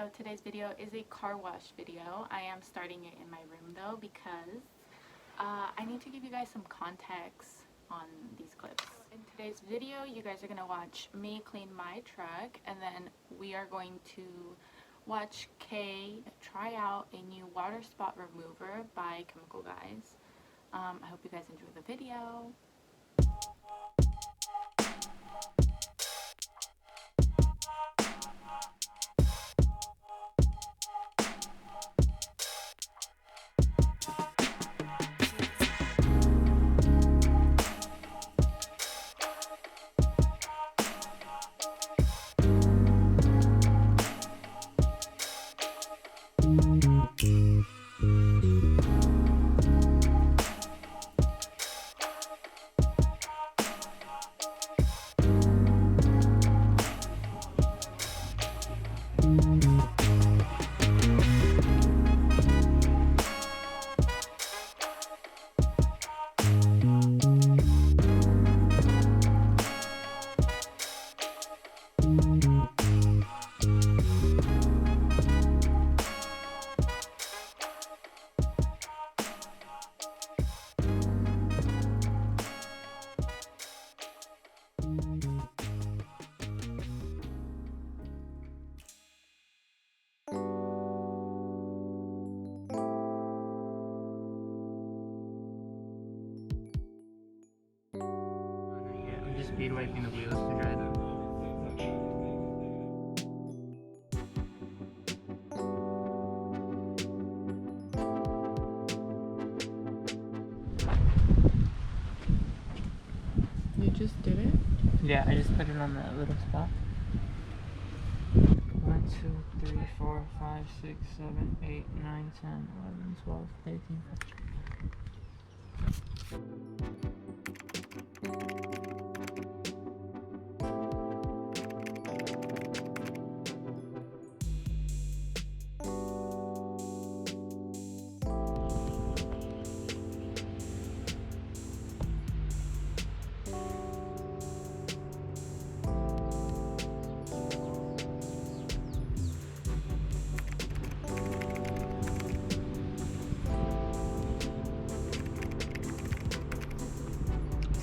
So today's video is a car wash video. I am starting it in my room though because I need to give you guys some context on these clips. In today's video, you guys are going to watch me clean my truck, and then we are going to watch Kay try out a new water spot remover by Chemical Guys. I hope you guys enjoy the video. I'm just speed wiping the wheels to dry them. You just did it? Yeah, I just put it on that little spot. 1, 2, 3, 4, 5, 6, 7, 8, 9, 10, 11, 12, 13, 14.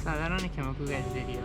Saw that on a Chemical Guys video.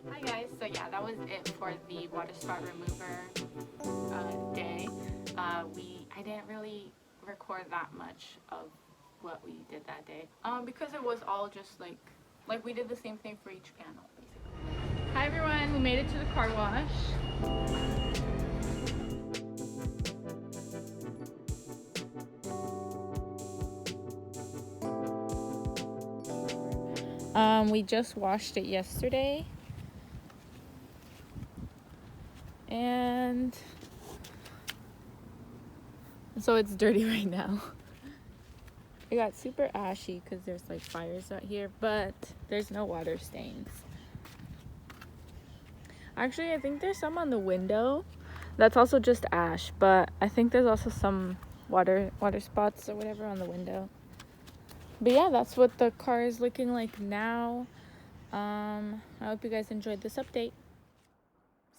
Hi guys, so yeah, that was it for the water spot remover day. I didn't really record that much of what we did that day because it was all just like we did the same thing for each panel basically. Hi everyone, we made it to the car wash. We just washed it yesterday. And so it's dirty right now. It got super ashy because there's like fires out here, but there's no water stains. Actually, I think there's some on the window. That's also just ash, but I think there's also some water spots or whatever on the window. But yeah, that's what the car is looking like now. I hope you guys enjoyed this update.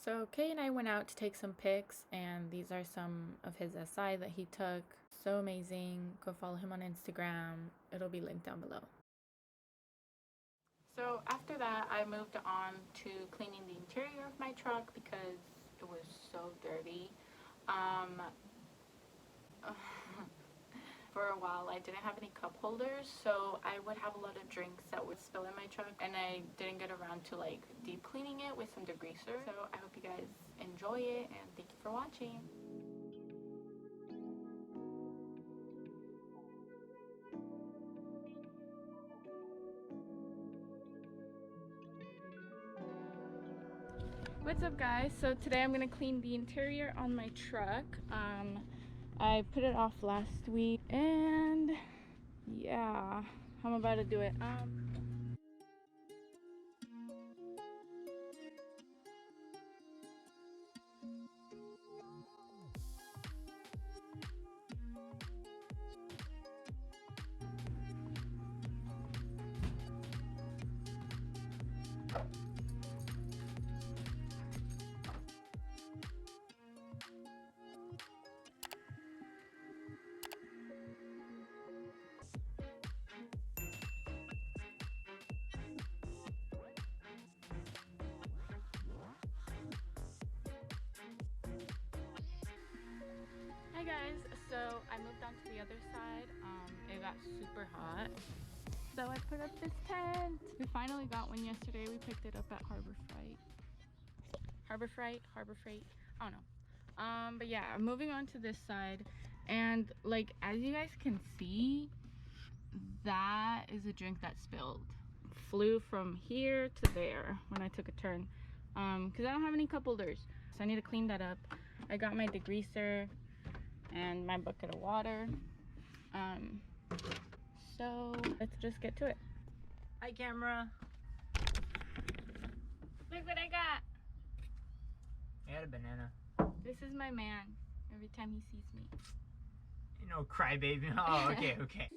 So Kay and I went out to take some pics, and these are some of his SI that he took. So amazing. Go follow him on Instagram. It'll be linked down below. So after that, I moved on to cleaning the interior of my truck because it was so dirty. for a while I didn't have any cup holders, so I would have a lot of drinks that would spill in my truck, and I didn't get around to like deep cleaning it with some degreaser. So I hope you guys enjoy it, and thank you for watching. What's up, guys? So today I'm gonna clean the interior on my truck. I put it off last week, and yeah, I'm about to do it. Hi guys, so I moved on to the other side. It got super hot, so I put up this tent. We finally got one yesterday. We picked it up at Harbor Freight, I don't know. But yeah, I'm moving on to this side, and like as you guys can see, that is a drink that spilled. Flew from here to there when I took a turn, because I don't have any cup holders, so I need to clean that up. I got my degreaser and my bucket of water. So let's just get to it. Hi, camera. Look what I got. I got a banana. This is my man every time he sees me. You know, crybaby. Oh, okay, okay.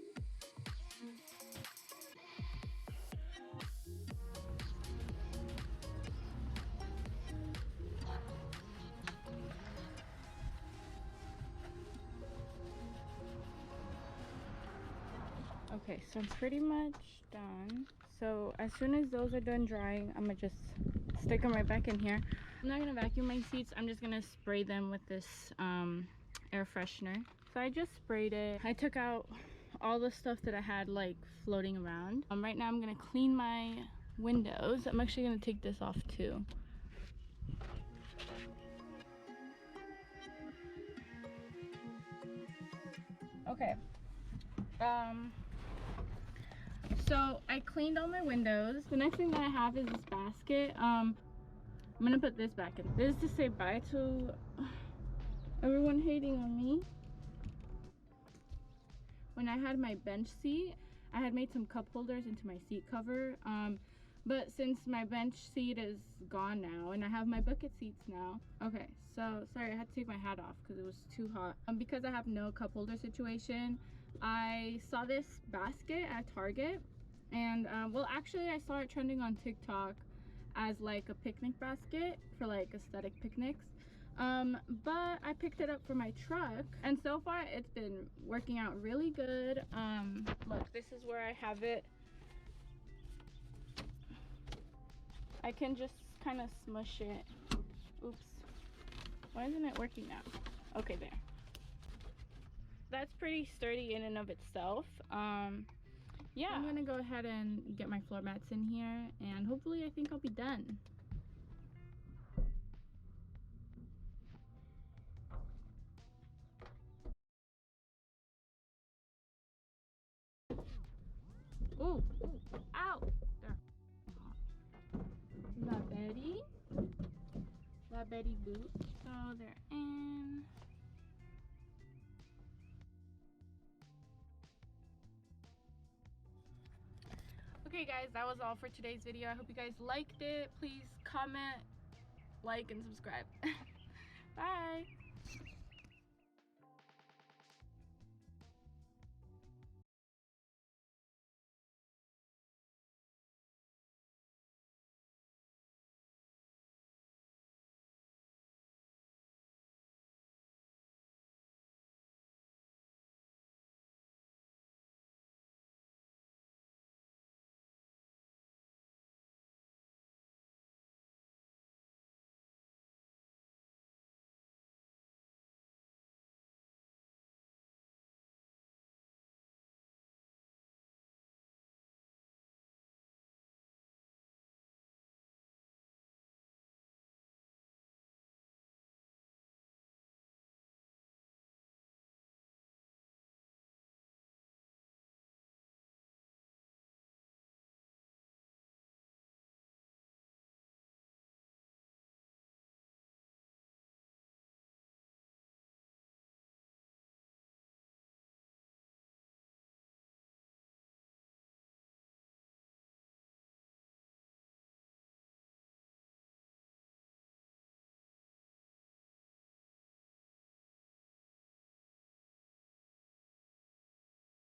Okay, so I'm pretty much done. So as soon as those are done drying, I'm gonna just stick them right back in here. I'm not gonna vacuum my seats. I'm just gonna spray them with this air freshener. So I just sprayed it. I took out all the stuff that I had like floating around. Right now I'm gonna clean my windows. I'm actually gonna take this off too. Okay. So I cleaned all my windows. The next thing that I have is this basket. I'm gonna put this back in. This is to say bye to everyone hating on me. When I had my bench seat, I had made some cup holders into my seat cover. But since my bench seat is gone now, and I have my bucket seats now. Okay, so sorry, I had to take my hat off because it was too hot. Because I have no cup holder situation, I saw this basket at Target, and well, actually I saw it trending on TikTok as like a picnic basket for like aesthetic picnics. But I picked it up for my truck, and so far it's been working out really good. Look, this is where I have it. I can just kind of smush it. Oops, why isn't it working now? Okay, there. That's pretty sturdy in and of itself. Yeah, I'm gonna go ahead and get my floor mats in here, and hopefully I think I'll be done. Ooh, ow, there. La Betty boots, so they're in. Okay guys, that was all for today's video. I hope you guys liked it. Please comment, like, and subscribe. Bye.